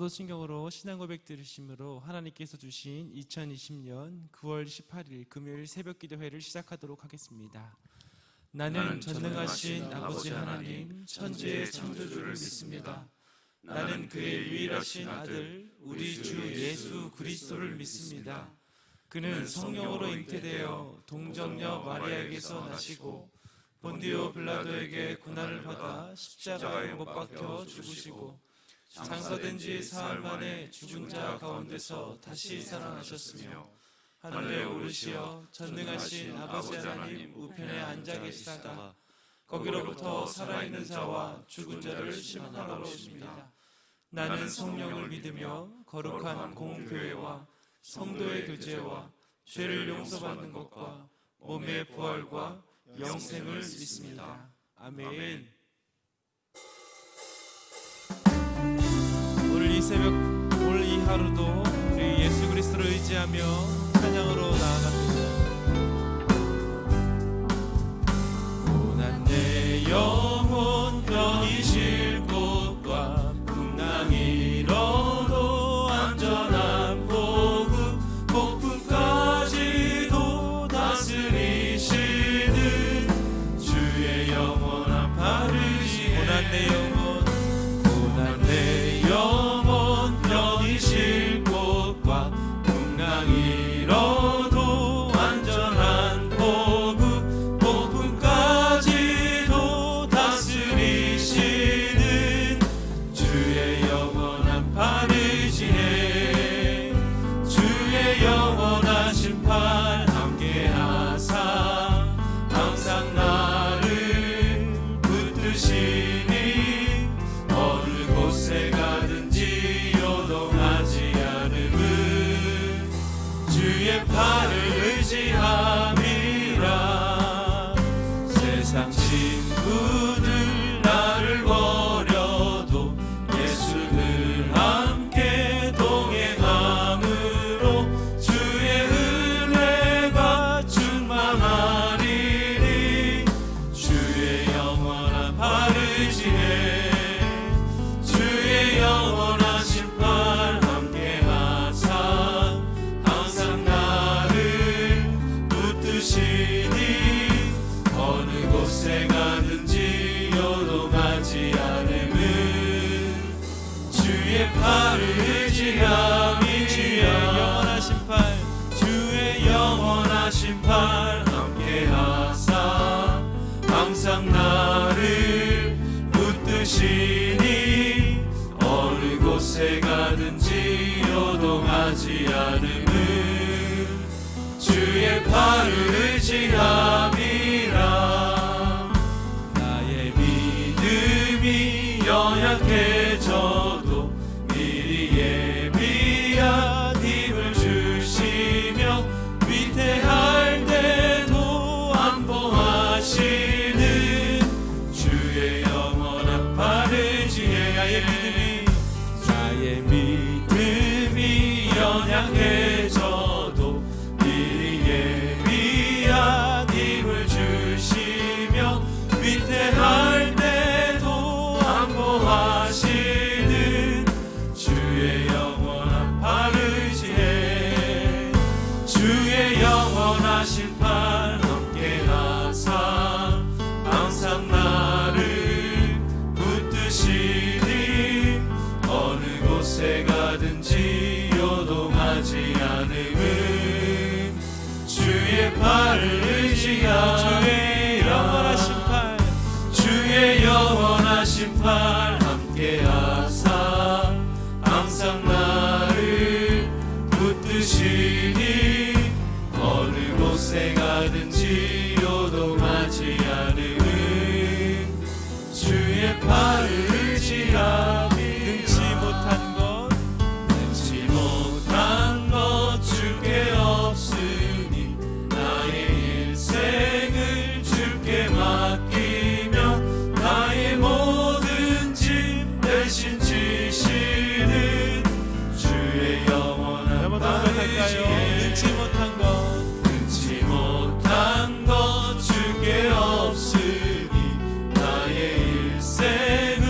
사도신경으로 신앙 고백 들으심으로 하나님께서 주신 2020년 9월 18일 금요일 새벽기도회를 시작하도록 하겠습니다. 나는 전능하신 아버지 하나님 천지의 창조주를 믿습니다. 나는 그의 유일하신 아들 우리 주 예수 그리스도를 믿습니다. 그는 성령으로 잉태되어 동정녀 마리아에게서 나시고 본디오 빌라도에게 고난을 받아 십자가에 못 박혀 죽으시고 장사된 지 사흘 만에 죽은 자 가운데서 다시 살아나셨으며 하늘에 오르시어 전능하신 아버지 하나님 우편에 앉아 계시다가 거기로부터 살아있는 자와 죽은 자를 심판하러 오십니다. 나는 성령을 믿으며 거룩한 공교회와 성도의 교제와 죄를 용서받는 것과 몸의 부활과 영생을 믿습니다. 아멘. 오늘 이 새벽, 오늘 이 하루도 우리 예수 그리스도를 의지하며 찬양으로 나아갑니다. 고난 내 영혼 편히 쉴 곳과 풍랑 일어도 안전한 보급 폭풍까지도 다스리시는 주의 영원한 바르시 고난 내 영혼 편히 쉴 곳과 풍랑 일어도 안전한 보급 폭풍까지도 다스리시는 주의 영원한 바르시네 주의 영원한 심판 함께하사 항상 나를 붙드시니 어느 곳에 가든지 요동하지 않음은 주의 팔을 의지함이라 세상 친구들 나를 버려도 예수를 함께 동행함으로 주의 은혜가 충만하리니 주의 영원한 바르시네 주의 영원한 심판 함께하사 항상 나를 붙드시니 어느 곳에 가든지 요동하지 않음은 주의 팔을 의지함이 주의 영원한 심판 함께하사 항상 나를 붙드시니 어느 곳에 가든지 요동하지 않음은 주의 팔을 의지함이라 나의 믿음이 연약해져도 미리 예비한 힘을 주시며 위태할 때도 안보하시는 주의 영원한 바르시네 나의 믿음이 연약해져도 미리 예비한 힘을 주시며 위태할 때도 안보하시는 주의 영원한 바르시네 주의 영원한 심판 함께하사 항상 나를 붙드시니 어느 곳에 가든지 요동하지 않음은 주의 팔을 의지함이라 주의 영원한 심판 함께하사 항상 나를 붙드시니 어느 곳에 가든지 요동하지 않음은 주의 팔을 의지함이 능치 못한 것 주께 없으니 나의 일생을 주께 맡기며 나의 모든 짐 대신 지시는 주의 영원한 바르시네 능치 못한 것 주께 없으니 나의 일생을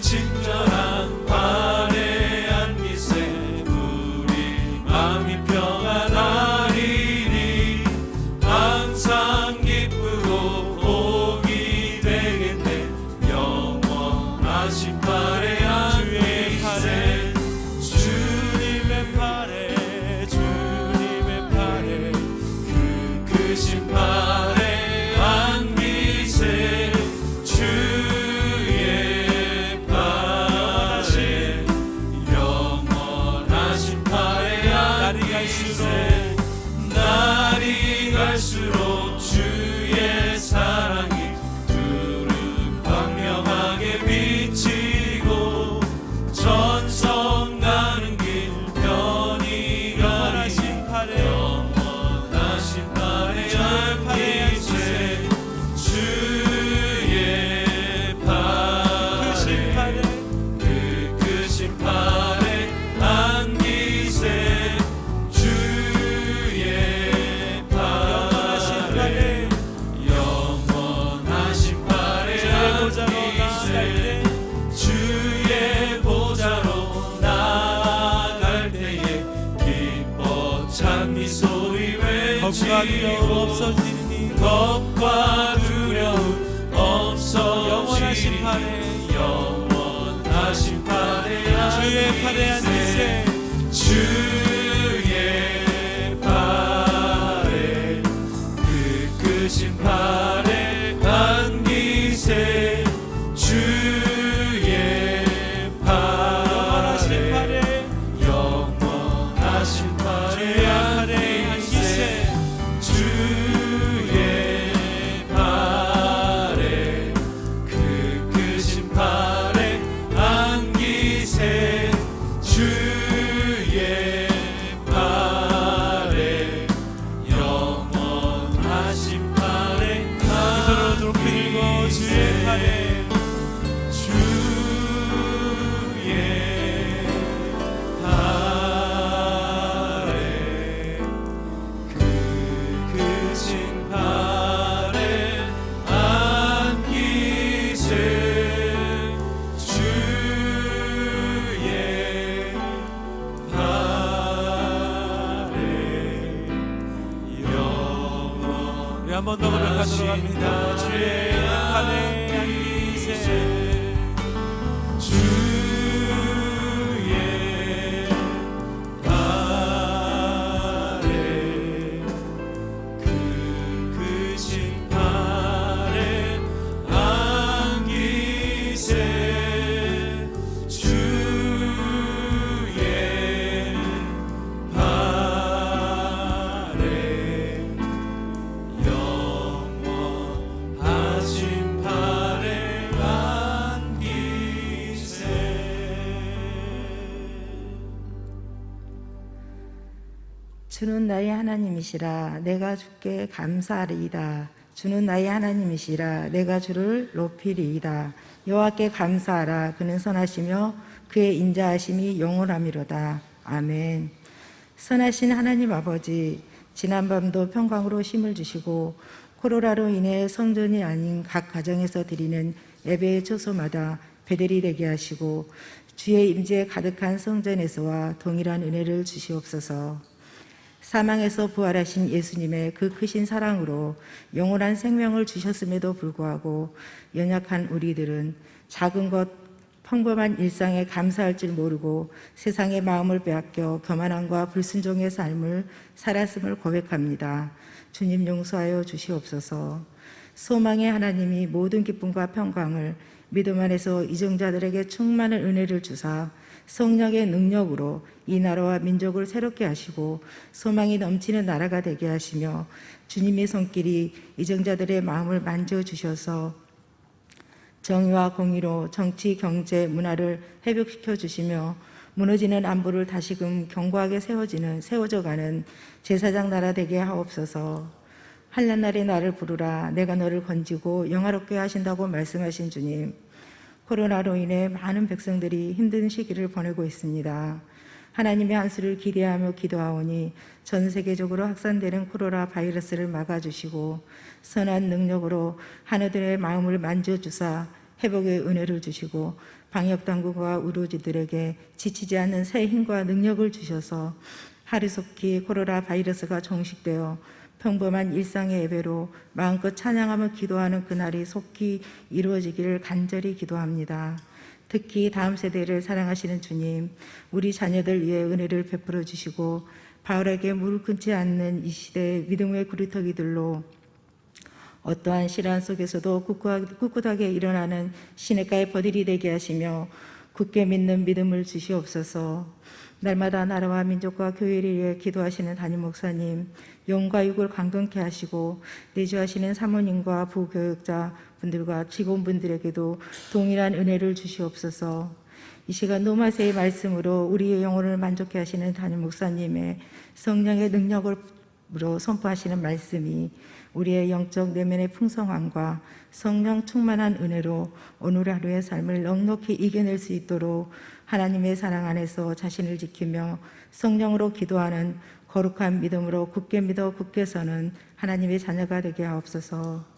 친절한 발에 안기세 우리 마음이 평안하리니 항상 기쁘고 복이 되겠네 영원하신 발에 안기세 주님의 발에 주님의 발에 그 크신 발에 안기세 주의 발에 영원하신 발에 안기세 날이 갈수록 주의 사랑이 두루 광명하게 비치고 전성 가는 길 편히 가리니 영원하신 발에 안기세 주의 발에 그 크신 발에 안기세 주의 발에 영원하신 발에 안기세 주의 보좌로 나아갈 때에 기뻐 찬 미소리 외치고 겁과 두려움 없어지니 영원하신 발에 안기세 주의 발에 그 크신 발에 안기세 주의 발에 영원하신 발에 안기세 주의 발에 그 크신 발에 안기세 주의 발에 영원하신 발에 안기세 주의 발에 그 크신 발에 안기세 주의 발에 영원 한 번 더 고백하도록 합니다. 주의 발에 안기세 주의 발에 그 크신 발에 안기세 주의 발에 영원하신 발에 안기세. 주는 나의 하나님이시라 내가 주께 감사하리이다. 주는 나의 하나님이시라 내가 주를 높이리이다. 여호와께 감사하라. 그는 선하시며 그의 인자하심이 영원하미로다. 아멘. 선하신 하나님 아버지, 지난밤도 평강으로 쉼을 주시고 코로나로 인해 성전이 아닌 각 가정에서 드리는 예배의 초소마다 배들이 되게 하시고 주의 임재 가득한 성전에서와 동일한 은혜를 주시옵소서. 사망에서 부활하신 예수님의 그 크신 사랑으로 영원한 생명을 주셨음에도 불구하고 연약한 우리들은 작은 것 평범한 일상에 감사할 줄 모르고 세상의 마음을 빼앗겨 교만함과 불순종의 삶을 살았음을 고백합니다. 주님 용서하여 주시옵소서. 소망의 하나님이 모든 기쁨과 평강을 믿음 안에서 이정자들에게 충만한 은혜를 주사 성령의 능력으로 이 나라와 민족을 새롭게 하시고 소망이 넘치는 나라가 되게 하시며 주님의 손길이 이정자들의 마음을 만져주셔서 정의와 공의로 정치, 경제, 문화를 회복시켜 주시며 무너지는 안보를 다시금 견고하게 세워져가는 제사장 나라 되게 하옵소서. 환난 날에 나를 부르라. 내가 너를 건지고 영화롭게 하신다고 말씀하신 주님, 코로나로 인해 많은 백성들이 힘든 시기를 보내고 있습니다. 하나님의 안수를 기대하며 기도하오니 전 세계적으로 확산되는 코로나 바이러스를 막아주시고 선한 능력으로 하나들의 마음을 만져주사 회복의 은혜를 주시고 방역당국과 의료진들에게 지치지 않는 새 힘과 능력을 주셔서 하루속히 코로나 바이러스가 종식되어 평범한 일상의 예배로 마음껏 찬양하며 기도하는 그날이 속히 이루어지기를 간절히 기도합니다. 특히 다음 세대를 사랑하시는 주님, 우리 자녀들 위해 은혜를 베풀어 주시고 바울에게 무릎 꿇지 않는 이 시대의 믿음의 구리터기들로 어떠한 시련 속에서도 꿋꿋하게 일어나는 시냇가의 버들이 되게 하시며 굳게 믿는 믿음을 주시옵소서. 날마다 나라와 민족과 교회를 위해 기도하시는 담임 목사님, 영과 육을 강건케 하시고 내주하시는 사모님과 부교육자 분들과 직원분들에게도 동일한 은혜를 주시옵소서. 이 시간 노마세의 말씀으로 우리의 영혼을 만족케 하시는 담임 목사님의 성령의 능력으로 선포하시는 말씀이 우리의 영적 내면의 풍성함과 성령 충만한 은혜로 오늘 하루의 삶을 넉넉히 이겨낼 수 있도록 하나님의 사랑 안에서 자신을 지키며 성령으로 기도하는 거룩한 믿음으로 굳게 믿어 굳게 서는 하나님의 자녀가 되게 하옵소서.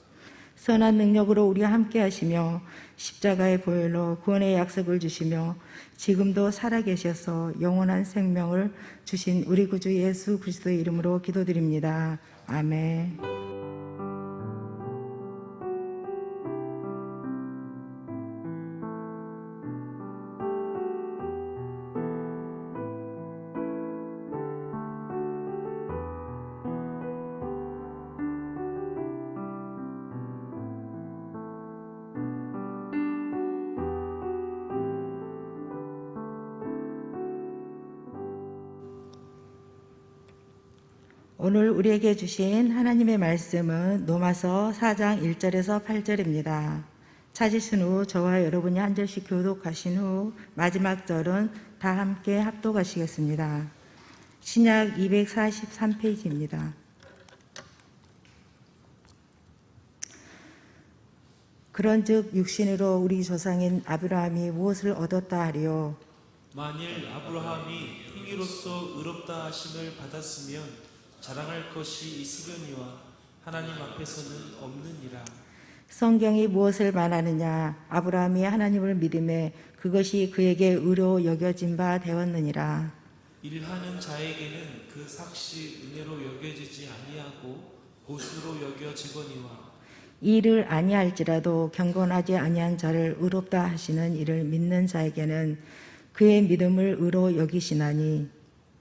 선한 능력으로 우리와 함께 하시며 십자가의 보혈로 구원의 약속을 주시며 지금도 살아계셔서 영원한 생명을 주신 우리 구주 예수 그리스도의 이름으로 기도드립니다. 아멘. 오늘 우리에게 주신 하나님의 말씀은 로마서 4장 1절에서 8절입니다. 찾으신 후 저와 여러분이 한 절씩 교독하신 후 마지막 절은 다 함께 합독하시겠습니다. 신약 243페이지입니다. 그런즉 육신으로 우리 조상인 아브라함이 무엇을 얻었다 하리요? 만일 아브라함이 행위로서 의롭다 하심을 받았으면 자랑할 것이 있으려니와 하나님 앞에서는 없느니라. 성경이 무엇을 말하느냐? 아브라함이 하나님을 믿음에 그것이 그에게 의로 여겨진 바 되었느니라. 일하는 자에게는 그 삭시 은혜로 여겨지지 아니하고 보수로 여겨지거니와 일을 아니할지라도 경건하지 아니한 자를 의롭다 하시는 이를 믿는 자에게는 그의 믿음을 의로 여기시나니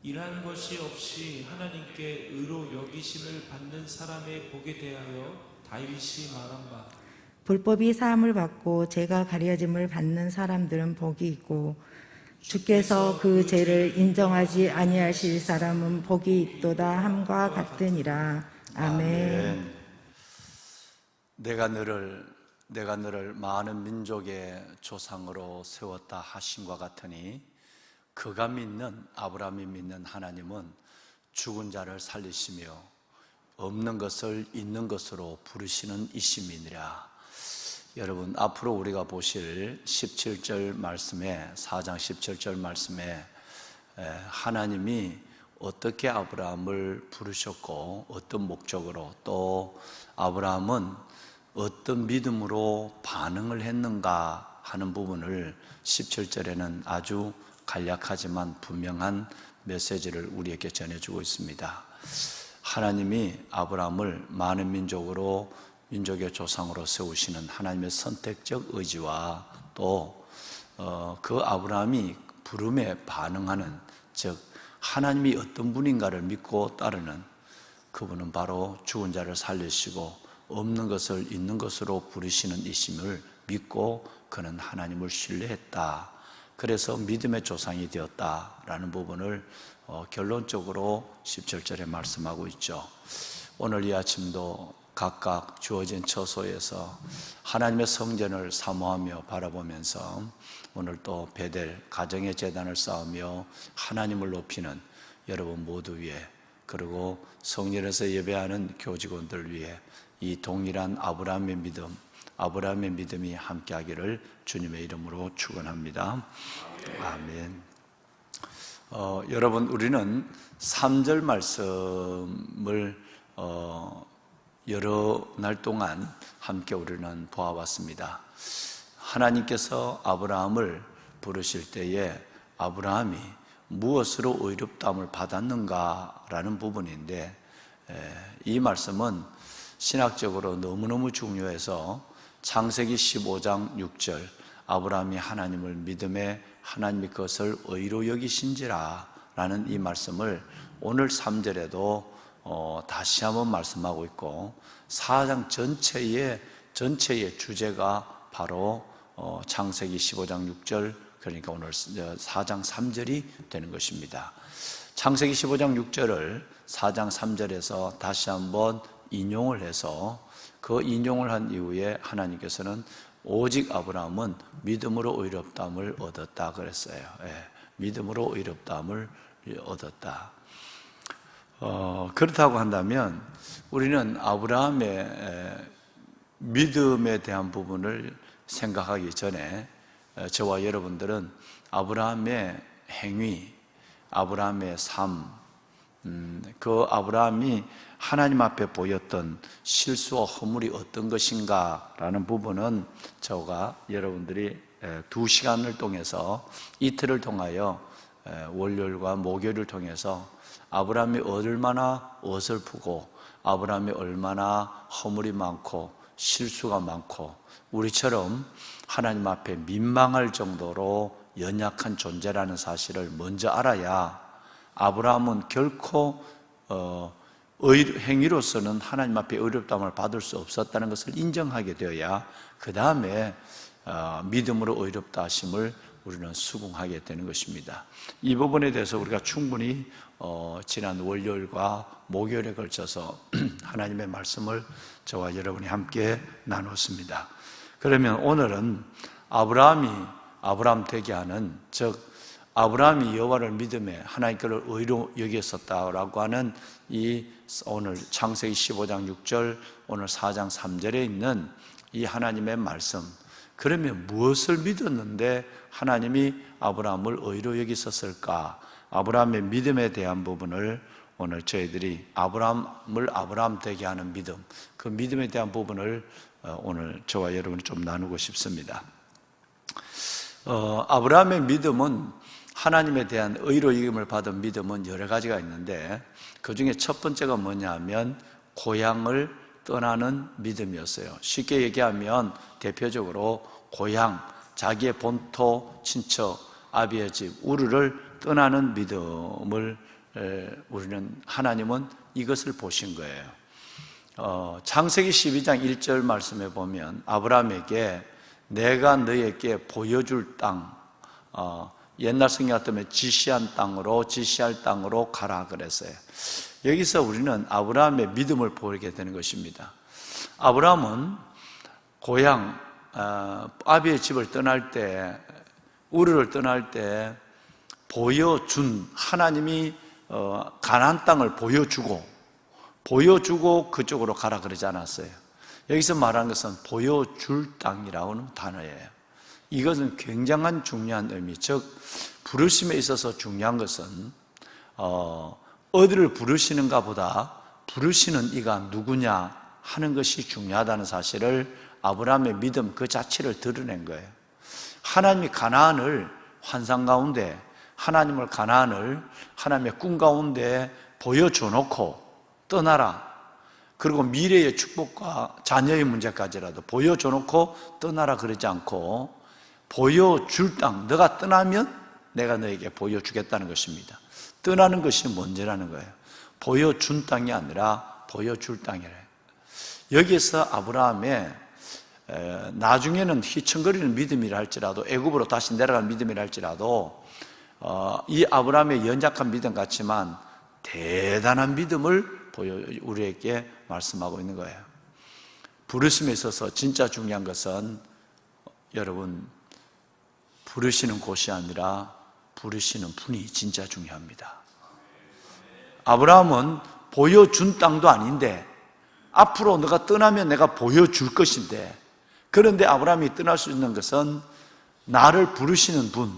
일한 것이 없이 하나님께 의로 여기심을 받는 사람의 복에 대하여 다윗이 말한 바 불법이 사함을 받고 죄가 가려짐을 받는 사람들은 복이 있고 주께서 그 죄를 인정하지 아니하실 사람은 복이 있도다 함과 같으니라. 아멘. 내가 너를 많은 민족의 조상으로 세웠다 하신과 같으니 그가 믿는 아브라함이 믿는 하나님은 죽은 자를 살리시며 없는 것을 있는 것으로 부르시는 이심이니라. 여러분, 앞으로 우리가 보실 17절 말씀에 4장 17절 말씀에 하나님이 어떻게 아브라함을 부르셨고 어떤 목적으로 또 아브라함은 어떤 믿음으로 반응을 했는가 하는 부분을 17절에는 아주 간략하지만 분명한 메시지를 우리에게 전해주고 있습니다. 하나님이 아브라함을 많은 민족의 조상으로 세우시는 하나님의 선택적 의지와 또 그 아브라함이 부름에 반응하는, 즉 하나님이 어떤 분인가를 믿고 따르는 그분은 바로 죽은 자를 살리시고 없는 것을 있는 것으로 부르시는 이심을 믿고 그는 하나님을 신뢰했다. 그래서 믿음의 조상이 되었다라는 부분을 결론적으로 17절에 말씀하고 있죠. 오늘 이 아침도 각각 주어진 처소에서 하나님의 성전을 사모하며 바라보면서 오늘 또 베델 가정의 제단을 쌓으며 하나님을 높이는 여러분 모두 위에, 그리고 성전에서 예배하는 교직원들 위에 이 동일한 아브라함의 믿음이 함께하기를 주님의 이름으로 축원합니다. 아멘. 여러분, 우리는 3절 말씀을 여러 날 동안 함께 우리는 보아왔습니다. 하나님께서 아브라함을 부르실 때에 아브라함이 무엇으로 의롭다함을 받았는가라는 부분인데, 이 말씀은 신학적으로 너무너무 중요해서 창세기 15장 6절 아브라함이 하나님을 믿음에 하나님이 그것을 의로 여기신지라 라는 이 말씀을 오늘 3절에도 다시 한번 말씀하고 있고, 4장 전체의 주제가 바로 창세기 15장 6절, 그러니까 오늘 4장 3절이 되는 것입니다. 창세기 15장 6절을 4장 3절에서 다시 한번 인용을 해서 그 인용을 한 이후에 하나님께서는 오직 아브라함은 믿음으로 의롭다함을 얻었다 그랬어요. 믿음으로 의롭다함을 얻었다. 그렇다고 한다면 우리는 아브라함의 믿음에 대한 부분을 생각하기 전에 저와 여러분들은 아브라함의 행위, 아브라함의 삶, 그 아브라함이 하나님 앞에 보였던 실수와 허물이 어떤 것인가라는 부분은 저가 여러분들이 2시간을 통해서 이틀을 통하여 월요일과 목요일을 통해서 아브라함이 얼마나 어설프고 아브라함이 얼마나 허물이 많고 실수가 많고 우리처럼 하나님 앞에 민망할 정도로 연약한 존재라는 사실을 먼저 알아야 아브라함은 결코 행위로서는 하나님 앞에 의롭다함을 받을 수 없었다는 것을 인정하게 되어야 그 다음에 믿음으로 의롭다 하심을 우리는 수긍하게 되는 것입니다. 이 부분에 대해서 우리가 충분히 지난 월요일과 목요일에 걸쳐서 하나님의 말씀을 저와 여러분이 함께 나눴습니다. 그러면 오늘은 아브라함 되게 하는, 즉 아브라함이 여호와를 믿음에 하나님께를 의로 여겼었다라고 하는 이 오늘 창세기 15장 6절 오늘 4장 3절에 있는 이 하나님의 말씀, 그러면 무엇을 믿었는데 하나님이 아브라함을 의로 여기셨을까? 아브라함의 믿음에 대한 부분을 오늘 저희들이 아브라함을 아브라함 되게 하는 믿음, 그 믿음에 대한 부분을 오늘 저와 여러분이 좀 나누고 싶습니다. 아브라함의 믿음은, 하나님에 대한 의로 여김을 받은 믿음은 여러 가지가 있는데 그 중에 첫 번째가 뭐냐 하면 고향을 떠나는 믿음이었어요. 쉽게 얘기하면 대표적으로 고향, 자기의 본토, 친척, 아비의 집, 우르를 떠나는 믿음을 우리는, 하나님은 이것을 보신 거예요. 창세기 12장 1절 말씀에 보면 아브라함에게 내가 너에게 보여줄 땅, 옛날 성경 같으면 지시할 땅으로 가라 그랬어요. 여기서 우리는 아브라함의 믿음을 보게 되는 것입니다. 아브라함은 고향 아비의 집을 떠날 때, 우르를 떠날 때 보여준, 하나님이 가나안 땅을 보여주고 그쪽으로 가라 그러지 않았어요. 여기서 말하는 것은 보여줄 땅이라는 단어예요. 이것은 굉장한 중요한 의미, 즉 부르심에 있어서 중요한 것은 어디를 부르시는가 보다 부르시는 이가 누구냐 하는 것이 중요하다는 사실을 아브라함의 믿음 그 자체를 드러낸 거예요. 하나님이 가나안을 환상 가운데, 가나안을 하나님의 꿈 가운데 보여줘 놓고 떠나라, 그리고 미래의 축복과 자녀의 문제까지라도 보여줘 놓고 떠나라 그러지 않고 보여줄 땅, 너가 떠나면 내가 너에게 보여주겠다는 것입니다. 떠나는 것이 먼저라는 거예요. 보여준 땅이 아니라 보여줄 땅이래요. 여기에서 아브라함의 나중에는 휘청거리는 믿음이라 할지라도, 애굽으로 다시 내려간 믿음이라 할지라도 이 아브라함의 연약한 믿음 같지만 대단한 믿음을 우리에게 말씀하고 있는 거예요. 부르심에 있어서 진짜 중요한 것은 여러분, 부르시는 곳이 아니라 부르시는 분이 진짜 중요합니다. 아브라함은 보여준 땅도 아닌데 앞으로 너가 떠나면 내가 보여줄 것인데, 그런데 아브라함이 떠날 수 있는 것은 나를 부르시는 분,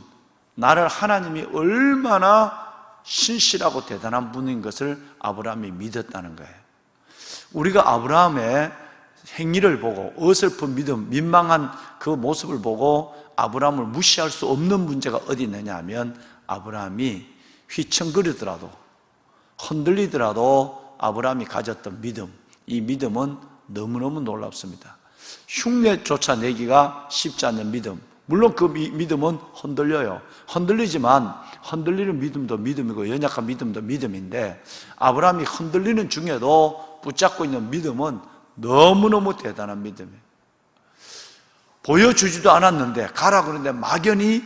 나를 하나님이 얼마나 신실하고 대단한 분인 것을 아브라함이 믿었다는 거예요. 우리가 아브라함의 행위를 보고 어설픈 믿음, 민망한 그 모습을 보고 아브라함을 무시할 수 없는 문제가 어디 있느냐 하면 아브라함이 휘청거리더라도 흔들리더라도 아브라함이 가졌던 믿음, 이 믿음은 너무너무 놀랍습니다. 흉내조차 내기가 쉽지 않는 믿음. 물론 그 믿음은 흔들려요. 흔들리지만 흔들리는 믿음도 믿음이고 연약한 믿음도 믿음인데 아브라함이 흔들리는 중에도 붙잡고 있는 믿음은 너무너무 대단한 믿음이에요. 보여주지도 않았는데 가라 그러는데 막연히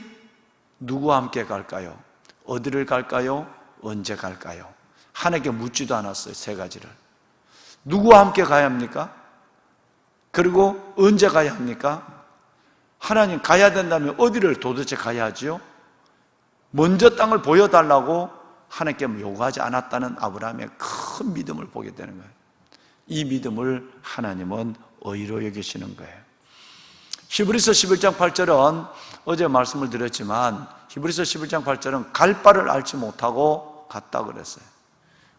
누구와 함께 갈까요? 어디를 갈까요? 언제 갈까요? 하나님께 묻지도 않았어요. 세 가지를. 누구와 함께 가야 합니까? 그리고 언제 가야 합니까? 하나님 가야 된다면 어디를 도대체 가야 하지요? 먼저 땅을 보여달라고 하나님께 요구하지 않았다는 아브라함의 큰 믿음을 보게 되는 거예요. 이 믿음을 하나님은 의로 여기시는 거예요. 히브리서 11장 8절은 어제 말씀을 드렸지만 히브리서 11장 8절은 갈 바를 알지 못하고 갔다 그랬어요.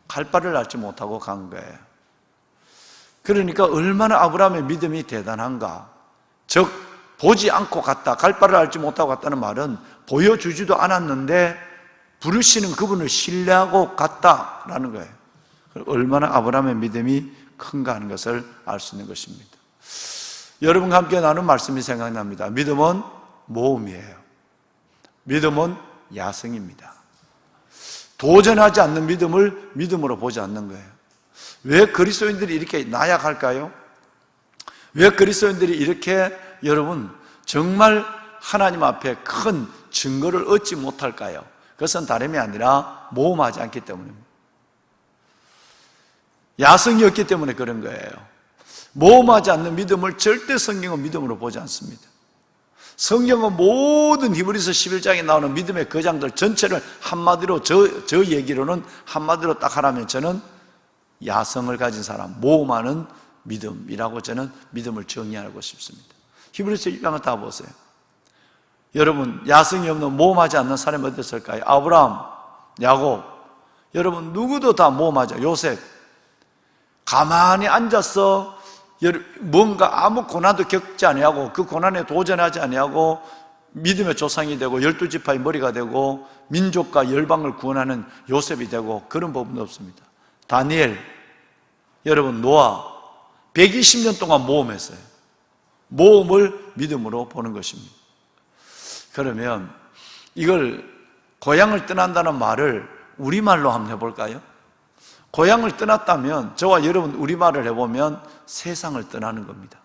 갈 바를 알지 못하고 간 거예요. 그러니까 얼마나 아브라함의 믿음이 대단한가. 즉 보지 않고 갔다, 갈 바를 알지 못하고 갔다는 말은 보여주지도 않았는데 부르시는 그분을 신뢰하고 갔다라는 거예요. 얼마나 아브라함의 믿음이 큰가 하는 것을 알 수 있는 것입니다. 여러분과 함께 나눈 말씀이 생각납니다. 믿음은 모험이에요. 믿음은 야성입니다. 도전하지 않는 믿음을 믿음으로 보지 않는 거예요. 왜 그리스도인들이 이렇게 나약할까요? 왜 그리스도인들이 이렇게 여러분 정말 하나님 앞에 큰 증거를 얻지 못할까요? 그것은 다름이 아니라 모험하지 않기 때문입니다. 야성이 없기 때문에 그런 거예요. 모험하지 않는 믿음을 절대 성경은 믿음으로 보지 않습니다. 성경은 모든 히브리서 11장에 나오는 믿음의 거장들 전체를 한마디로 저 얘기로는 한마디로 딱 하라면 저는 야성을 가진 사람, 모험하는 믿음이라고 저는 믿음을 정의하고 싶습니다. 히브리서 1장을 다 보세요. 여러분 야성이 없는 모험하지 않는 사람이 어디 있을까요? 아브라함, 야곱. 여러분 누구도 다 모험하죠. 요셉. 가만히 앉아서 뭔가 아무 고난도 겪지 아니하고 그 고난에 도전하지 아니하고 믿음의 조상이 되고 12지파의 머리가 되고 민족과 열방을 구원하는 요셉이 되고 그런 부분도 없습니다. 다니엘, 여러분 노아 120년 동안 모험했어요. 모험을 믿음으로 보는 것입니다. 그러면 이걸 고향을 떠난다는 말을 우리말로 한번 해볼까요? 고향을 떠났다면 저와 여러분 우리말을 해보면 세상을 떠나는 겁니다.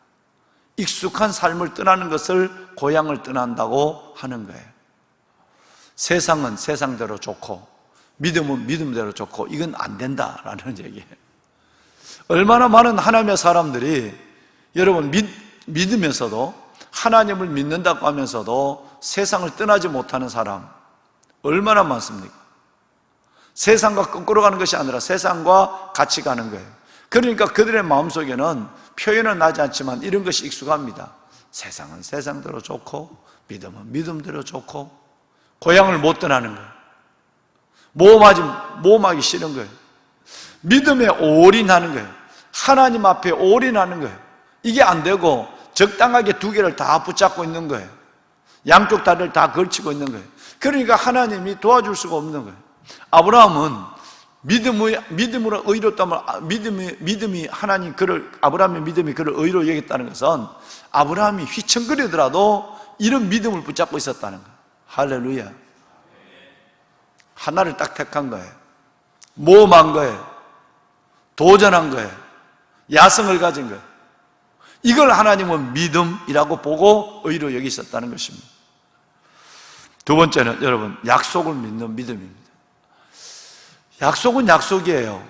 익숙한 삶을 떠나는 것을 고향을 떠난다고 하는 거예요. 세상은 세상대로 좋고 믿음은 믿음대로 좋고 이건 안 된다라는 얘기예요. 얼마나 많은 하나님의 사람들이 여러분 믿으면서도 하나님을 믿는다고 하면서도 세상을 떠나지 못하는 사람 얼마나 많습니까? 세상과 거꾸로 가는 것이 아니라 세상과 같이 가는 거예요. 그러니까 그들의 마음속에는 표현은 나지 않지만 이런 것이 익숙합니다. 세상은 세상대로 좋고 믿음은 믿음대로 좋고 고향을 못 떠나는 거예요. 모험하기 싫은 거예요. 믿음에 올인하는 거예요. 하나님 앞에 올인하는 거예요. 이게 안 되고 적당하게 두 개를 다 붙잡고 있는 거예요. 양쪽 다리를 다 걸치고 있는 거예요. 그러니까 하나님이 도와줄 수가 없는 거예요. 아브라함은 믿음으로 의롭다면 믿음이 하나님 아브라함의 믿음이 그를 의로 여겼다는 것은 아브라함이 휘청거리더라도 이런 믿음을 붙잡고 있었다는 거예요. 할렐루야. 하나를 딱 택한 거예요. 모험한 거예요. 도전한 거예요. 야성을 가진 거예요. 이걸 하나님은 믿음이라고 보고 의로 여기셨다는 것입니다. 두 번째는 여러분 약속을 믿는 믿음입니다. 약속은 약속이에요.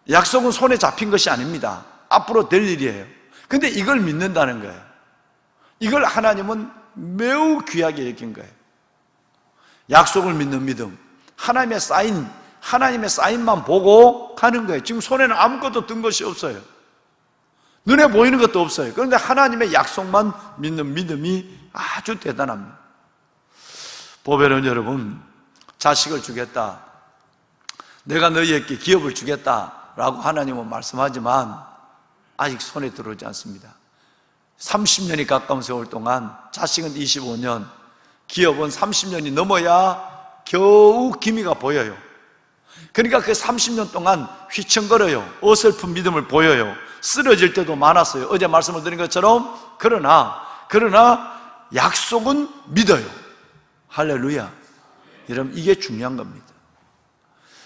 약속은 손에 잡힌 것이 아닙니다. 앞으로 될 일이에요. 근데 이걸 믿는다는 거예요. 이걸 하나님은 매우 귀하게 여긴 거예요. 약속을 믿는 믿음. 하나님의 사인만 보고 가는 거예요. 지금 손에는 아무것도 든 것이 없어요. 눈에 보이는 것도 없어요. 그런데 하나님의 약속만 믿는 믿음이 아주 대단합니다. 보배는 여러분, 자식을 주겠다. 내가 너희에게 기업을 주겠다라고 하나님은 말씀하지만 아직 손에 들어오지 않습니다. 30년이 가까운 세월 동안 자식은 25년, 기업은 30년이 넘어야 겨우 기미가 보여요. 그러니까 그 30년 동안 휘청거려요. 어설픈 믿음을 보여요. 쓰러질 때도 많았어요. 어제 말씀을 드린 것처럼. 그러나 약속은 믿어요. 할렐루야. 여러분, 이게 중요한 겁니다.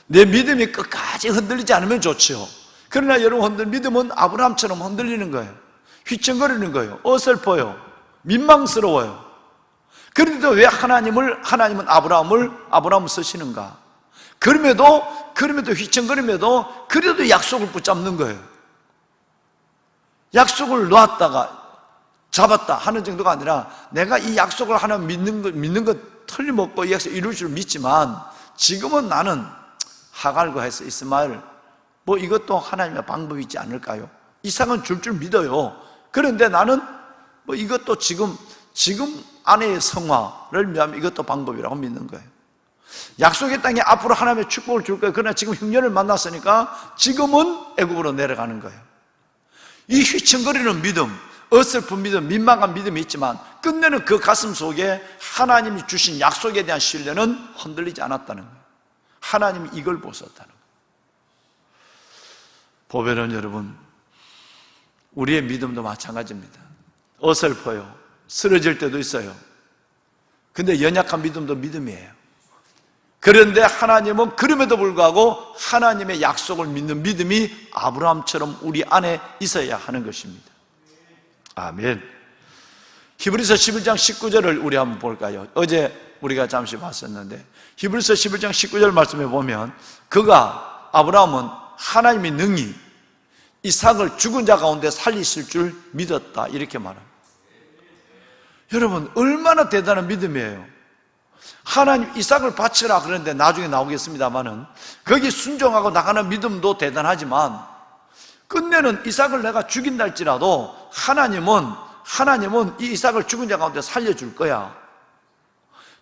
내 믿음이 끝까지 흔들리지 않으면 좋죠. 그러나 여러분, 믿음은 아브라함처럼 흔들리는 거예요. 휘청거리는 거예요. 어설퍼요. 민망스러워요. 그런데도 왜 하나님은 아브라함을 쓰시는가? 그럼에도 휘청거림에도 그래도 약속을 붙잡는 거예요. 약속을 놓았다가 잡았다 하는 정도가 아니라 내가 이 약속을 하나 믿는 것 틀림없고 이 약속 이룰 줄 믿지만 지금은 나는 하갈과 해서 이스마엘 이것도 하나님의 방법이지 않을까요? 이삭은 줄 믿어요. 그런데 나는 이것도 지금 아내의 성화를 위하면 이것도 방법이라고 믿는 거예요. 약속의 땅에 앞으로 하나님의 축복을 줄 거예요. 그러나 지금 흉년을 만났으니까 지금은 애굽으로 내려가는 거예요. 이 휘청거리는 믿음, 어설픈 믿음, 민망한 믿음이 있지만 끝내는 그 가슴 속에 하나님이 주신 약속에 대한 신뢰는 흔들리지 않았다는 거예요. 하나님이 이걸 보셨다는 거예요. 보배는 여러분, 우리의 믿음도 마찬가지입니다. 어설퍼요. 쓰러질 때도 있어요. 근데 연약한 믿음도 믿음이에요. 그런데 하나님은 그럼에도 불구하고 하나님의 약속을 믿는 믿음이 아브라함처럼 우리 안에 있어야 하는 것입니다. 아멘. 히브리서 11장 19절을 우리 한번 볼까요? 어제 우리가 잠시 봤었는데 히브리서 11장 19절 말씀에 보면 아브라함은 하나님이 능히 이삭을 죽은 자 가운데 살리실 줄 믿었다 이렇게 말합니다. 여러분, 얼마나 대단한 믿음이에요. 하나님 이삭을 바치라 그러는데 나중에 나오겠습니다만은 거기 순종하고 나가는 믿음도 대단하지만 끝내는 이삭을 내가 죽인다 할지라도 하나님은 이 이삭을 죽은 자 가운데 살려줄 거야.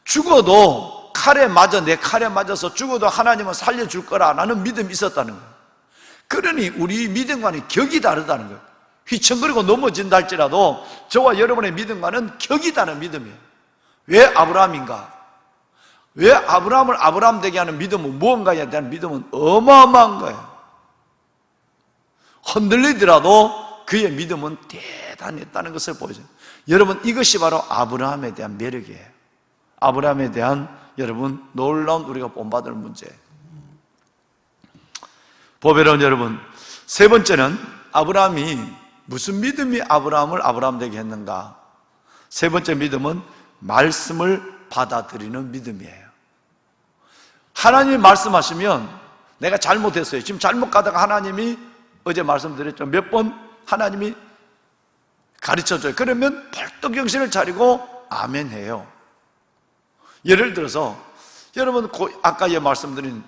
죽어도 내 칼에 맞아서 죽어도 하나님은 살려줄 거라는 믿음이 있었다는 거예요. 그러니 우리 믿음과는 격이 다르다는 거예요. 휘청거리고 넘어진다 할지라도 저와 여러분의 믿음과는 격이 다른 믿음이에요. 왜 아브라함인가? 왜 아브라함을 아브라함 되게 하는 믿음은 무언가에 대한 믿음은 어마어마한 거예요. 흔들리더라도 그의 믿음은 대단했다는 것을 보여줘요. 여러분, 이것이 바로 아브라함에 대한 매력이에요. 아브라함에 대한 여러분 놀라운 우리가 본받을 문제예요. 보배로운 여러분, 세 번째는 아브라함이 무슨 믿음이 아브라함을 아브라함 되게 했는가? 세 번째 믿음은 말씀을 받아들이는 믿음이에요. 하나님이 말씀하시면 내가 잘못했어요. 지금 잘못 가다가 하나님이 어제 말씀드렸죠. 몇 번 하나님이 가르쳐줘요. 그러면 벌떡 정신을 차리고 아멘 해요. 예를 들어서 여러분 아까 말씀드린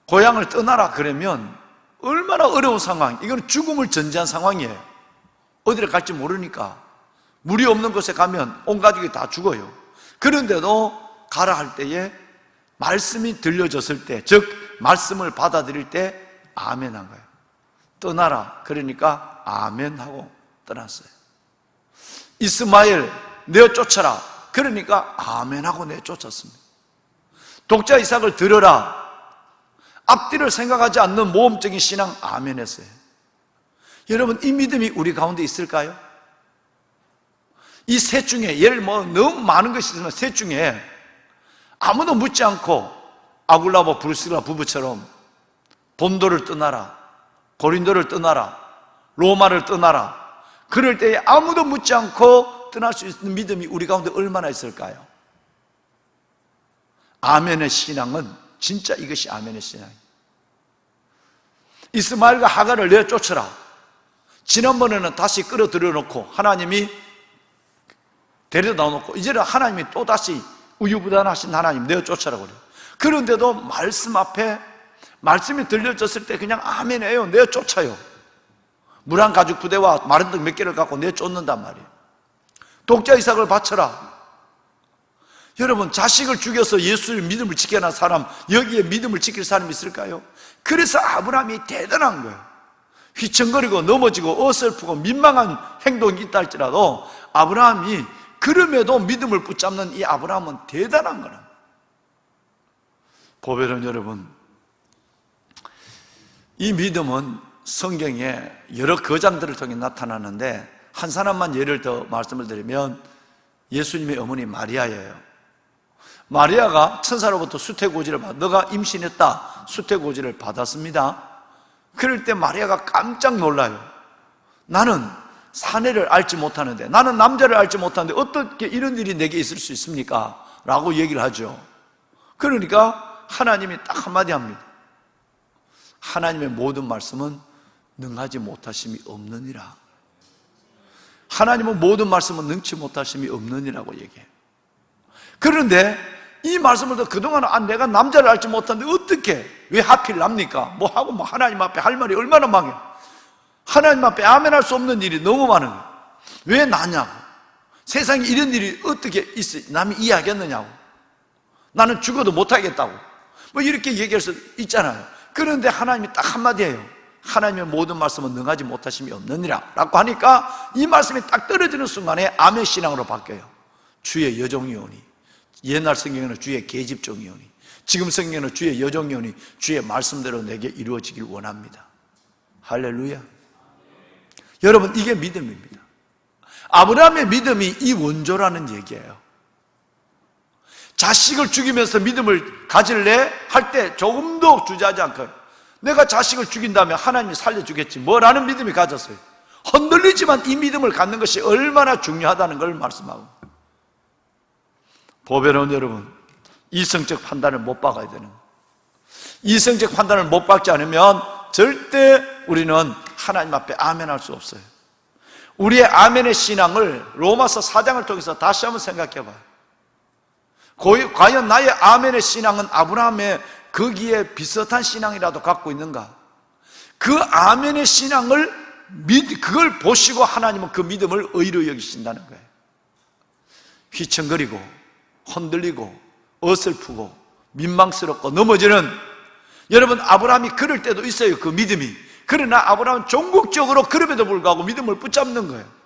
고향을 떠나라 그러면 얼마나 어려운 상황, 이건 죽음을 전제한 상황이에요. 어디를 갈지 모르니까 물이 없는 곳에 가면 온 가족이 다 죽어요. 그런데도 가라 할 때에 말씀이 들려졌을 때, 즉 말씀을 받아들일 때 아멘 한 거예요. 떠나라 그러니까 아멘 하고 떠났어요. 이스마엘 내어쫓아라 그러니까 아멘 하고 내쫓았습니다. 독자 이삭을 들여라, 앞뒤를 생각하지 않는 모험적인 신앙 아멘 했어요. 여러분, 이 믿음이 우리 가운데 있을까요? 이 셋 중에 너무 많은 것이 있으면 셋 중에 아무도 묻지 않고 아굴라와 브루스라 부부처럼 본도를 떠나라, 고린도를 떠나라, 로마를 떠나라 그럴 때에 아무도 묻지 않고 떠날 수 있는 믿음이 우리 가운데 얼마나 있을까요? 아멘의 신앙은 진짜 이것이 아멘의 신앙이에요. 이스마엘과 하갈을 내쫓아라. 지난번에는 다시 끌어들여 놓고 하나님이 데려다 놓고 이제는 하나님이 또다시 우유부단하신 하나님 내쫓아라 그래요. 그런데도 말씀 앞에 말씀이 들려졌을 때 그냥 아멘해요. 내쫓아요. 물 한 가죽 부대와 마른 떡 몇 개를 갖고 내쫓는단 말이에요. 독자 이삭을 바쳐라. 여러분, 자식을 죽여서 예수의 믿음을 지켜낸 사람, 여기에 믿음을 지킬 사람이 있을까요? 그래서 아브라함이 대단한 거예요. 휘청거리고 넘어지고 어설프고 민망한 행동이 있다 할지라도 아브라함이 그럼에도 믿음을 붙잡는 이 아브라함은 대단한 거라. 보배론 여러분, 이 믿음은 성경에 여러 거장들을 통해 나타나는데 한 사람만 예를 더 말씀을 드리면 예수님의 어머니 마리아예요. 마리아가 천사로부터 수태고지를 받아, 너가 임신했다, 수태고지를 받았습니다. 그럴 때 마리아가 깜짝 놀라요. 나는 사내를 알지 못하는데, 나는 남자를 알지 못하는데 어떻게 이런 일이 내게 있을 수 있습니까? 라고 얘기를 하죠. 그러니까 하나님이 딱 한마디 합니다. 하나님의 모든 말씀은 능하지 못하심이 없느니라. 하나님은 모든 말씀은 능치 못하심이 없느니라고 얘기해요. 그런데 이 말씀을 더 그동안 내가 남자를 알지 못하는데 어떻게, 왜 하필 납니까? 뭐 하고 뭐 하나님 앞에 할 말이 얼마나 많아요. 하나님 앞에 아멘할 수 없는 일이 너무 많은 거예요. 왜 나냐고. 세상에 이런 일이 어떻게 있어, 남이 이해하겠느냐고. 나는 죽어도 못하겠다고. 뭐 이렇게 얘기할 수 있잖아요. 그런데 하나님이 딱 한마디 해요. 하나님의 모든 말씀은 능하지 못하심이 없느니라 라고 하니까 이 말씀이 딱 떨어지는 순간에 아멘 신앙으로 바뀌어요. 주의 여종이 오니, 옛날 성경에는 주의 계집종이 오니, 지금 성경에는 주의 여종이 오니 주의 말씀대로 내게 이루어지길 원합니다. 할렐루야. 여러분, 이게 믿음입니다. 아브라함의 믿음이 이 원조라는 얘기예요. 자식을 죽이면서 믿음을 가질래? 할 때 조금도 주저하지 않고 내가 자식을 죽인다면 하나님이 살려주겠지 뭐라는 믿음이 가졌어요. 흔들리지만 이 믿음을 갖는 것이 얼마나 중요하다는 걸 말씀하고, 보배로운 여러분, 이성적 판단을 못 박아야 되는 거예요. 이성적 판단을 못 박지 않으면 절대 우리는 하나님 앞에 아멘할 수 없어요. 우리의 아멘의 신앙을 로마서 4장을 통해서 다시 한번 생각해 봐요. 과연 나의 아멘의 신앙은 아브라함의 거기에 비슷한 신앙이라도 갖고 있는가? 그 아멘의 신앙을 그걸 보시고 하나님은 그 믿음을 의로 여기신다는 거예요. 휘청거리고 흔들리고 어설프고 민망스럽고 넘어지는, 여러분, 아브라함이 그럴 때도 있어요. 그 믿음이. 그러나 아브라함은 종국적으로 그럼에도 불구하고 믿음을 붙잡는 거예요.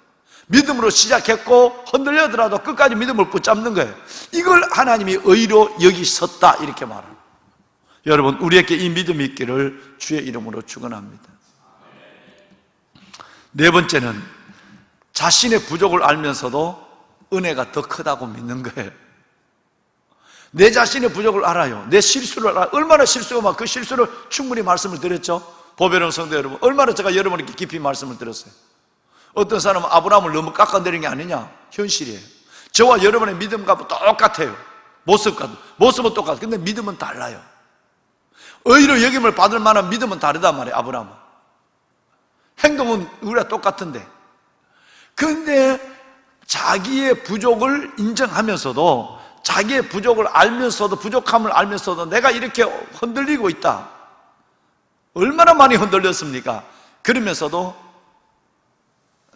믿음으로 시작했고 흔들려더라도 끝까지 믿음을 붙잡는 거예요. 이걸 하나님이 의로 여기셨다 이렇게 말합니다. 여러분, 우리에게 이 믿음이 있기를 주의 이름으로 축원합니다. 네 번째는 자신의 부족을 알면서도 은혜가 더 크다고 믿는 거예요. 내 자신의 부족을 알아요. 내 실수를 알아요. 얼마나 실수가 많아. 그 실수를 충분히 말씀을 드렸죠. 보배로운 성도 여러분, 얼마나 제가 여러분에게 깊이 말씀을 드렸어요. 어떤 사람은 아브라함을 너무 깎아내린 게 아니냐? 현실이에요. 저와 여러분의 믿음과 똑같아요. 모습은 똑같아요. 근데 믿음은 달라요. 의로 여김을 받을 만한 믿음은 다르단 말이에요. 아브라함은 행동은 우리가 똑같은데, 근데 자기의 부족을 인정하면서도, 자기의 부족을 알면서도, 부족함을 알면서도 내가 이렇게 흔들리고 있다. 얼마나 많이 흔들렸습니까? 그러면서도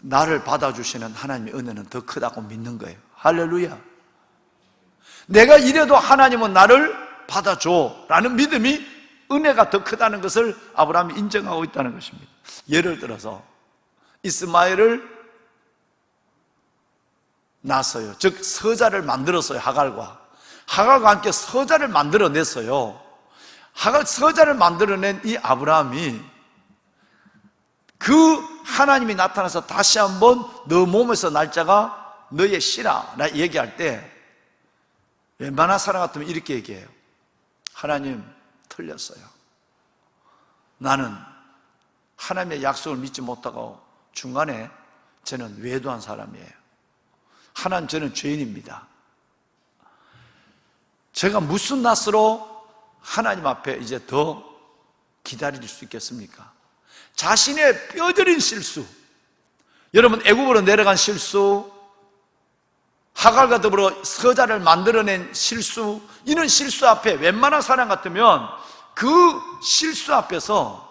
나를 받아주시는 하나님의 은혜는 더 크다고 믿는 거예요. 할렐루야. 내가 이래도 하나님은 나를 받아줘 라는 믿음이, 은혜가 더 크다는 것을 아브라함이 인정하고 있다는 것입니다. 예를 들어서 이스마엘을 낳았어요. 즉 서자를 만들었어요. 하갈과 함께 서자를 만들어냈어요. 서자를 만들어낸 이 아브라함이 그 하나님이 나타나서 다시 한번 너 몸에서 날짜가 너의 씨라 얘기할 때 웬만한 사람 같으면 이렇게 얘기해요. 하나님, 틀렸어요. 나는 하나님의 약속을 믿지 못하고 중간에 저는 외도한 사람이에요. 하나님, 저는 죄인입니다. 제가 무슨 낯으로 하나님 앞에 이제 더 기다릴 수 있겠습니까? 자신의 뼈저린 실수, 여러분, 애굽으로 내려간 실수, 하갈과 더불어 서자를 만들어낸 실수, 이런 실수 앞에 웬만한 사람 같으면 그 실수 앞에서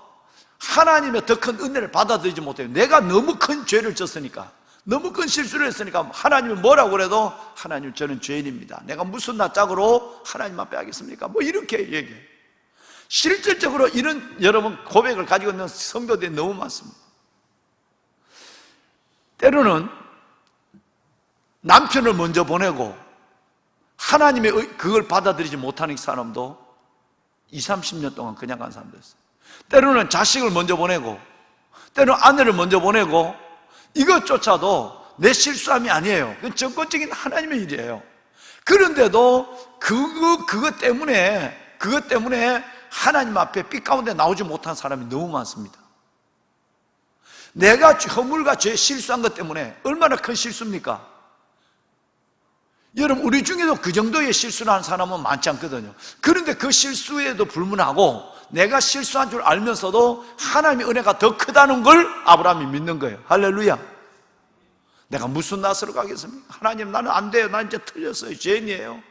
하나님의 더 큰 은혜를 받아들이지 못해요. 내가 너무 큰 죄를 졌으니까, 너무 큰 실수를 했으니까 하나님이 뭐라고 그래도 하나님, 저는 죄인입니다. 내가 무슨 낯짝으로 하나님 앞에 하겠습니까? 뭐 이렇게 얘기해요. 실질적으로 이런 여러분 고백을 가지고 있는 성도들이 너무 많습니다. 때로는 남편을 먼저 보내고 하나님의 그걸 받아들이지 못하는 사람도 20, 30년 동안 그냥 간 사람도 있어요. 때로는 자식을 먼저 보내고 때로는 아내를 먼저 보내고 이것조차도 내 실수함이 아니에요. 그건 전권적인 하나님의 일이에요. 그런데도 그것 때문에 하나님 앞에 빛 가운데 나오지 못한 사람이 너무 많습니다. 내가 허물과 죄 실수한 것 때문에 얼마나 큰 실수입니까? 여러분, 우리 중에도 그 정도의 실수를 하는 사람은 많지 않거든요. 그런데 그 실수에도 불문하고 내가 실수한 줄 알면서도 하나님의 은혜가 더 크다는 걸 아브라함이 믿는 거예요. 할렐루야. 내가 무슨 낯으로 가겠습니까? 하나님, 나는 안 돼요. 나 이제 틀렸어요. 죄인이에요.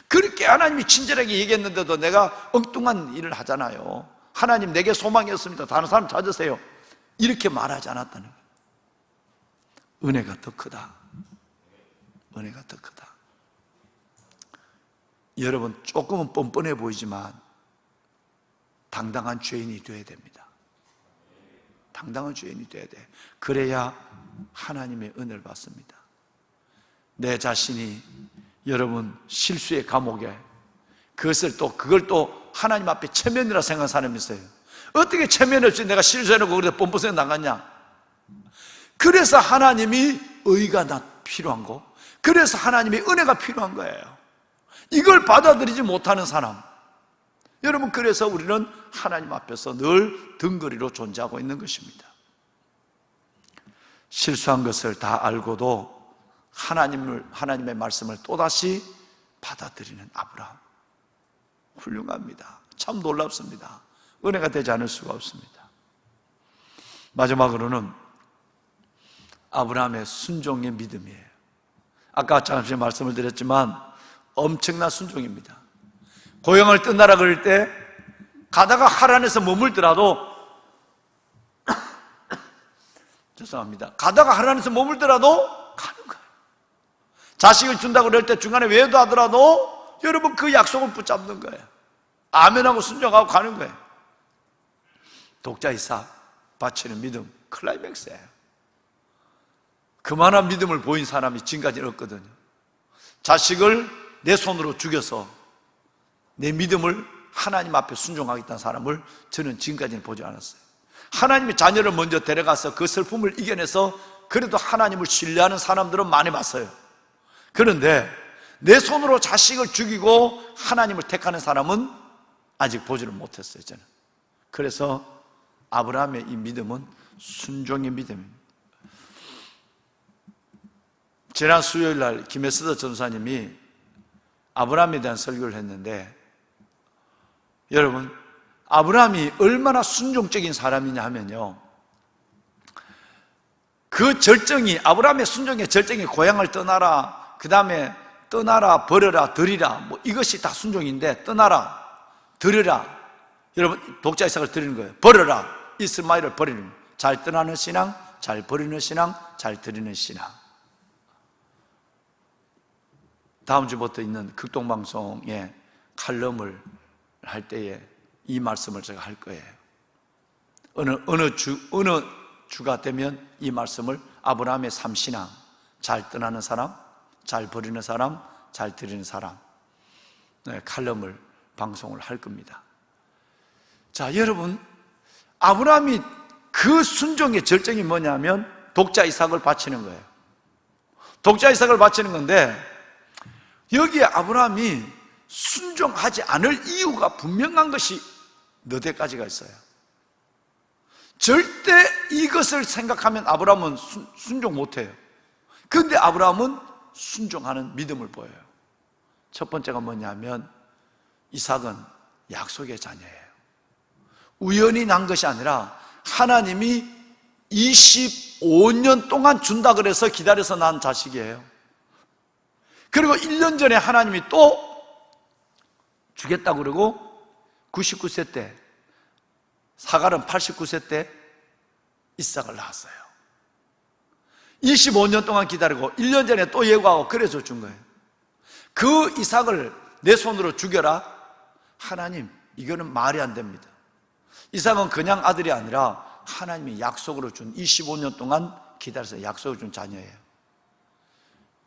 그렇게 하나님이 친절하게 얘기했는데도 내가 엉뚱한 일을 하잖아요. 하나님, 내게 소망이 없습니다. 다른 사람 찾으세요. 이렇게 말하지 않았다는 거예요. 은혜가 더 크다. 은혜가 더 크다. 여러분, 조금은 뻔뻔해 보이지만 당당한 죄인이 되어야 됩니다. 당당한 죄인이 되어야 돼. 그래야 하나님의 은혜를 받습니다. 내 자신이 여러분 실수의 감옥에 그걸 또 하나님 앞에 체면이라 생각하는 사람이 있어요. 어떻게 체면 없이 내가 실수해놓고 그래도 뻔뻔하게 나갔냐? 그래서 하나님이 의가 필요한 거, 그래서 하나님의 은혜가 필요한 거예요. 이걸 받아들이지 못하는 사람, 여러분, 그래서 우리는 하나님 앞에서 늘 등거리로 존재하고 있는 것입니다. 실수한 것을 다 알고도 하나님의 말씀을 또다시 받아들이는 아브라함, 훌륭합니다. 참 놀랍습니다. 은혜가 되지 않을 수가 없습니다. 마지막으로는 아브라함의 순종의 믿음이에요. 아까 잠시 말씀을 드렸지만 엄청난 순종입니다. 고향을 떠나라 그럴 때 가다가 하란에서 머물더라도 죄송합니다. 가다가 하란에서 머물더라도 가는 거예요. 자식을 준다고 그럴 때 중간에 외도하더라도 여러분 그 약속을 붙잡는 거예요. 아멘하고 순종하고 가는 거예요. 독자 이삭 바치는 믿음 클라이맥스예요. 그만한 믿음을 보인 사람이 지금까지는 없거든요. 자식을 내 손으로 죽여서 내 믿음을 하나님 앞에 순종하겠다는 사람을 저는 지금까지는 보지 않았어요. 하나님의 자녀를 먼저 데려가서 그 슬픔을 이겨내서 그래도 하나님을 신뢰하는 사람들은 많이 봤어요. 그런데 내 손으로 자식을 죽이고 하나님을 택하는 사람은 아직 보지를 못했어요, 저는. 그래서 아브라함의 이 믿음은 순종의 믿음입니다. 지난 수요일 날 김혜스더 전사님이 아브라함에 대한 설교를 했는데, 여러분, 아브라함이 얼마나 순종적인 사람이냐 하면요, 그 절정이, 아브라함의 순종의 절정이 고향을 떠나라, 그 다음에 떠나라, 버려라, 들이라, 뭐 이것이 다 순종인데, 떠나라, 들으라, 여러분 독자 이삭을 드리는 거예요. 버려라, 이스마엘을 버리는 거예요. 잘 떠나는 신앙, 잘 버리는 신앙, 잘 드리는 신앙. 다음 주부터 있는 극동방송에 칼럼을 할 때에 이 말씀을 제가 할 거예요. 어느 주가 되면 이 말씀을 아브라함의 3신앙, 잘 떠나는 사람, 잘 버리는 사람, 잘 드리는 사람, 칼럼을 방송을 할 겁니다. 자, 여러분, 아브라함이 그 순종의 절정이 뭐냐면 독자 이삭을 바치는 거예요. 독자 이삭을 바치는 건데, 여기에 아브라함이 순종하지 않을 이유가 분명한 것이 너댓 가지가 있어요. 절대 이것을 생각하면 아브라함은 순종 못해요. 그런데 아브라함은 순종하는 믿음을 보여요. 첫 번째가 뭐냐면 이삭은 약속의 자녀예요. 우연히 난 것이 아니라 하나님이 25년 동안 준다 그래서 기다려서 난 자식이에요. 그리고 1년 전에 하나님이 또 주겠다고 그러고 99세 때, 사갈은 89세 때 이삭을 낳았어요. 25년 동안 기다리고 1년 전에 또 예고하고 그래서 준 거예요. 그 이삭을 내 손으로 죽여라. 하나님, 이거는 말이 안 됩니다. 이삭은 그냥 아들이 아니라 하나님이 약속으로 준 25년 동안 기다려서 약속을 준 자녀예요.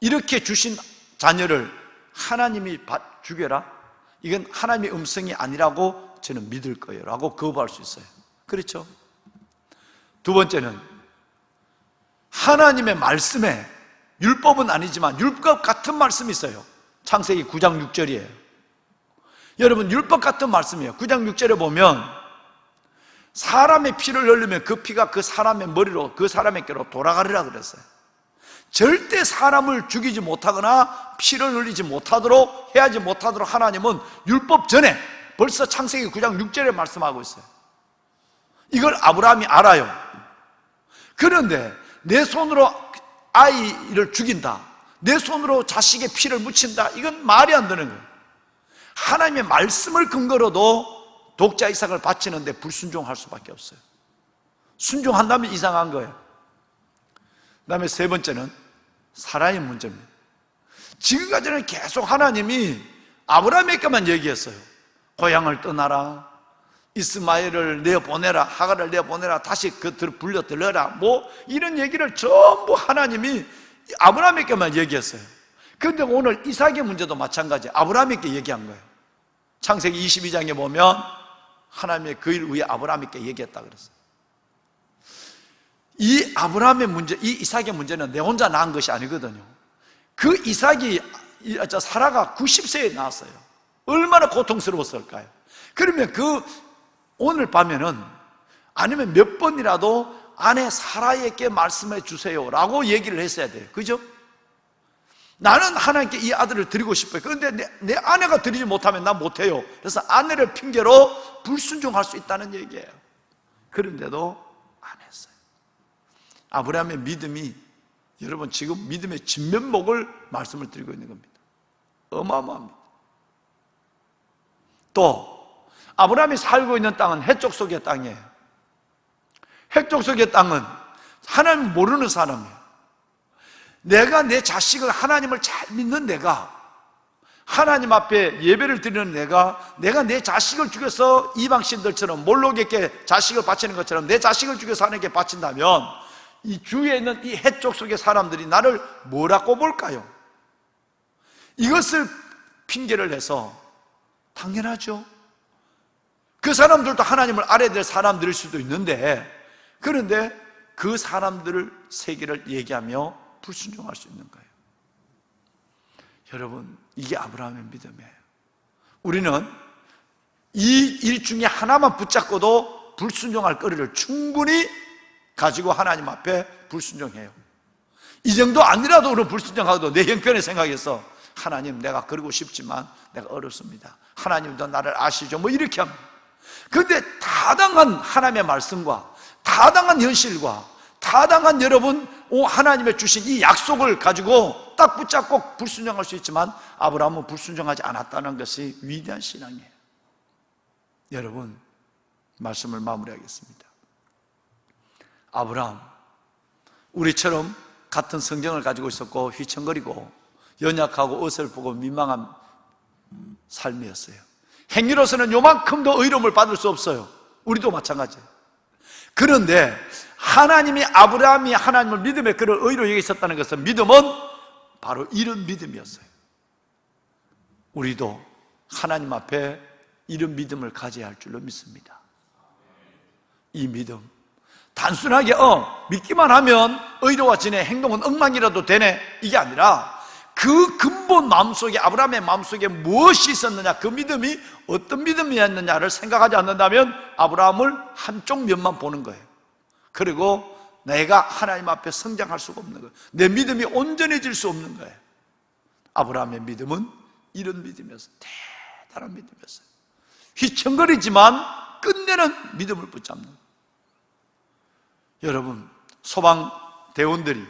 이렇게 주신 자녀를 하나님이 죽여라? 이건 하나님의 음성이 아니라고 저는 믿을 거예요 라고 거부할 수 있어요. 그렇죠? 두 번째는 하나님의 말씀에, 율법은 아니지만 율법 같은 말씀이 있어요. 창세기 9장 6절이에요. 여러분, 율법 같은 말씀이에요. 9장 6절에 보면 사람의 피를 흘리면 그 피가 그 사람의 머리로, 그 사람에게로 돌아가리라 그랬어요. 절대 사람을 죽이지 못하거나 피를 흘리지 못하도록, 해하지 못하도록 하나님은 율법 전에 벌써 창세기 9장 6절에 말씀하고 있어요. 이걸 아브라함이 알아요. 그런데 내 손으로 아이를 죽인다, 내 손으로 자식의 피를 묻힌다, 이건 말이 안 되는 거예요. 하나님의 말씀을 근거로도 독자 이삭을 바치는데 불순종할 수밖에 없어요. 순종한다면 이상한 거예요. 그 다음에 세 번째는 사라의 문제입니다. 지금까지는 계속 하나님이 아브라함에게만 얘기했어요. 고향을 떠나라, 이스마엘을 내어보내라, 하갈을 내어보내라, 다시 그들을 불려 들여라, 뭐 이런 얘기를 전부 하나님이 아브라함에게만 얘기했어요. 그런데 오늘 이삭의 문제도 마찬가지, 아브라함에게 얘기한 거예요. 창세기 22장에 보면 하나님의 그 일 위에 아브라함에게 얘기했다 그랬어요. 이 아브라함의 문제, 이 이삭의 문제는 내 혼자 낳은 것이 아니거든요. 그 이삭이, 사라가 90세에 낳았어요. 얼마나 고통스러웠을까요? 그러면 오늘 밤에는 아니면 몇 번이라도 아내 사라에게 말씀해 주세요 라고 얘기를 했어야 돼요. 그죠? 나는 하나님께 이 아들을 드리고 싶어요. 그런데 내 아내가 드리지 못하면 난 못해요. 그래서 아내를 핑계로 불순종할 수 있다는 얘기예요. 그런데도 안 했어요. 아브라함의 믿음이, 여러분 지금 믿음의 진면목을 말씀을 드리고 있는 겁니다. 어마어마합니다. 또 아브라함이 살고 있는 땅은 해쪽 속의 땅이에요. 해쪽 속의 땅은 하나님 모르는 사람이에요. 내가 내 자식을, 하나님을 잘 믿는 내가, 하나님 앞에 예배를 드리는 내가 내 자식을 죽여서 이방신들처럼 몰록에게 자식을 바치는 것처럼 내 자식을 죽여서 하나님께 바친다면 이 주위에 있는 이 해쪽 속의 사람들이 나를 뭐라고 볼까요? 이것을 핑계를 내서, 당연하죠, 그 사람들도 하나님을 알아야 될 사람들일 수도 있는데, 그런데 그 사람들을 세계를 얘기하며 불순종할 수 있는 거예요. 여러분, 이게 아브라함의 믿음이에요. 우리는 이 일 중에 하나만 붙잡고도 불순종할 거리를 충분히 가지고 하나님 앞에 불순종해요. 이 정도 아니라도 우리는 불순종하고도 내 형편에 생각해서 하나님, 내가 그러고 싶지만 내가 어렵습니다, 하나님도 나를 아시죠, 뭐 이렇게 합니다. 그런데 타당한 하나님의 말씀과 타당한 현실과 타당한 여러분 하나님의 주신 이 약속을 가지고 딱 붙잡고 불순종할 수 있지만 아브라함은 불순종하지 않았다는 것이 위대한 신앙이에요. 여러분, 말씀을 마무리하겠습니다. 아브라함, 우리처럼 같은 성경을 가지고 있었고 휘청거리고 연약하고 어설프고 민망한 삶이었어요. 행위로서는 요만큼도 의로움을 받을 수 없어요. 우리도 마찬가지예요. 그런데 하나님이, 아브라함이 하나님을 믿음의 그를 의로 여기셨다는 것은, 믿음은 바로 이런 믿음이었어요. 우리도 하나님 앞에 이런 믿음을 가져야 할 줄로 믿습니다. 이 믿음, 단순하게 믿기만 하면 의로워지네, 행동은 엉망이라도 되네, 이게 아니라 그 근본 마음속에, 아브라함의 마음속에 무엇이 있었느냐, 그 믿음이 어떤 믿음이었느냐를 생각하지 않는다면 아브라함을 한쪽 면만 보는 거예요. 그리고 내가 하나님 앞에 성장할 수가 없는 거예요. 내 믿음이 온전해질 수 없는 거예요. 아브라함의 믿음은 이런 믿음이었어요. 대단한 믿음이었어요. 휘청거리지만 끝내는 믿음을 붙잡는 거예요. 여러분, 소방대원들이,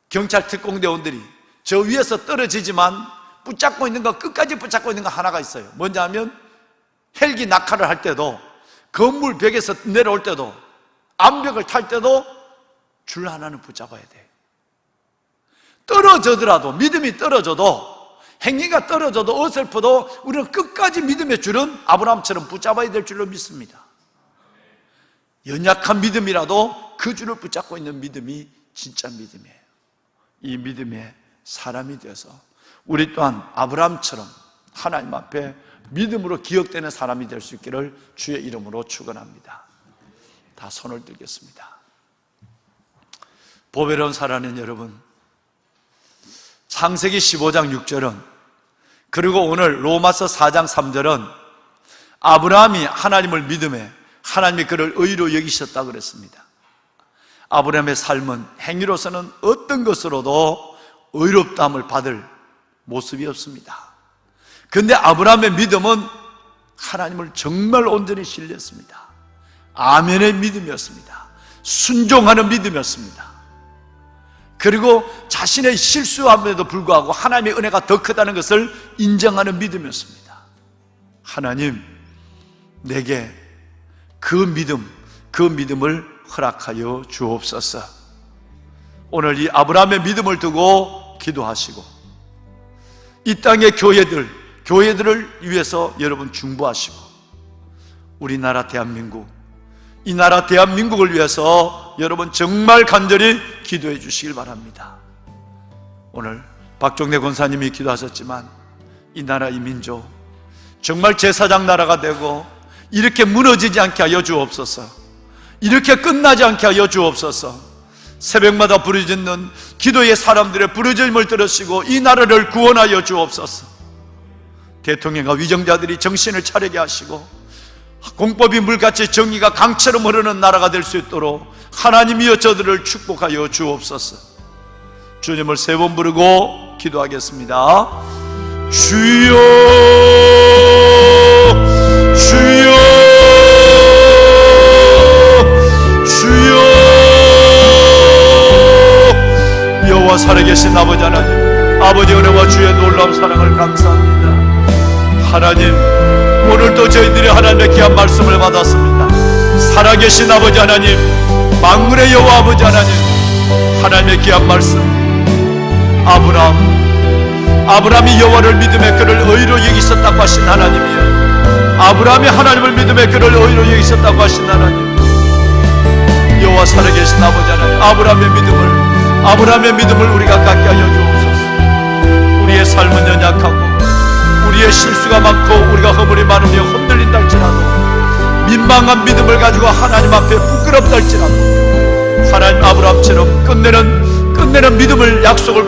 경찰 특공대원들이 저 위에서 떨어지지만 붙잡고 있는 거, 끝까지 붙잡고 있는 거 하나가 있어요. 뭔지 하면 헬기 낙하를 할 때도, 건물 벽에서 내려올 때도, 암벽을 탈 때도 줄 하나는 붙잡아야 돼요. 떨어져더라도, 믿음이 떨어져도 행위가 떨어져도 어설퍼도 우리는 끝까지 믿음의 줄은 아브라함처럼 붙잡아야 될 줄로 믿습니다. 연약한 믿음이라도 그 줄을 붙잡고 있는 믿음이 진짜 믿음이에요. 이 믿음의 사람이 되어서 우리 또한 아브라함처럼 하나님 앞에 믿음으로 기억되는 사람이 될 수 있기를 주의 이름으로 축원합니다. 다 손을 들겠습니다. 보배로운 사랑하는 여러분, 창세기 15장 6절은 그리고 오늘 로마서 4장 3절은 아브라함이 하나님을 믿음에 하나님이 그를 의로 여기셨다고 그랬습니다. 아브라함의 삶은 행위로서는 어떤 것으로도 의롭다함을 받을 모습이 없습니다. 그런데 아브라함의 믿음은 하나님을 정말 온전히 신뢰했습니다. 아멘의 믿음이었습니다. 순종하는 믿음이었습니다. 그리고 자신의 실수함에도 불구하고 하나님의 은혜가 더 크다는 것을 인정하는 믿음이었습니다. 하나님, 내게 그 믿음을 허락하여 주옵소서. 오늘 이 아브라함의 믿음을 두고 기도하시고 이 땅의 교회들을 위해서 여러분 중보하시고 우리나라 대한민국, 이 나라 대한민국을 위해서 여러분 정말 간절히 기도해 주시길 바랍니다. 오늘 박종대 권사님이 기도하셨지만 이 나라 이 민족 정말 제사장 나라가 되고 이렇게 무너지지 않게 하여 주옵소서. 이렇게 끝나지 않게 하여 주옵소서. 새벽마다 부르짖는 기도의 사람들의 부르짖음을 들으시고 이 나라를 구원하여 주옵소서. 대통령과 위정자들이 정신을 차리게 하시고 공법이 물같이 정의가 강처럼 흐르는 나라가 될 수 있도록 하나님이여 저들을 축복하여 주옵소서. 주님을 세 번 부르고 기도하겠습니다. 주여, 주여, 주여. 여호와 살아계신 아버지 하나님, 아버지 은혜와 주의 놀라운 사랑을 감사합니다. 하나님, 오늘도 저희들이 하나님의 귀한 말씀을 받았습니다. 살아계신 아버지 하나님, 만군의 여호와 아버지 하나님, 하나님의 귀한 말씀, 아브라함이 여호와를 믿음에 그를 의로 여기셨다고 하신 하나님이여, 아브라함이 하나님을 믿음에 그를 의로 여기셨다고 하신 하나님, 여호와 살아계신 아버지 하나님, 아브라함의 믿음을 우리가 갖게 하여 주옵소서. 우리의 삶은 연약하고 우리의 실수가 많고 우리가 허물이 많으며 흔들린다 할지라도 민망한 믿음을 가지고 하나님 앞에 부끄럽다 할지라도 하나님 아브라함처럼 끝내는 믿음을 약속을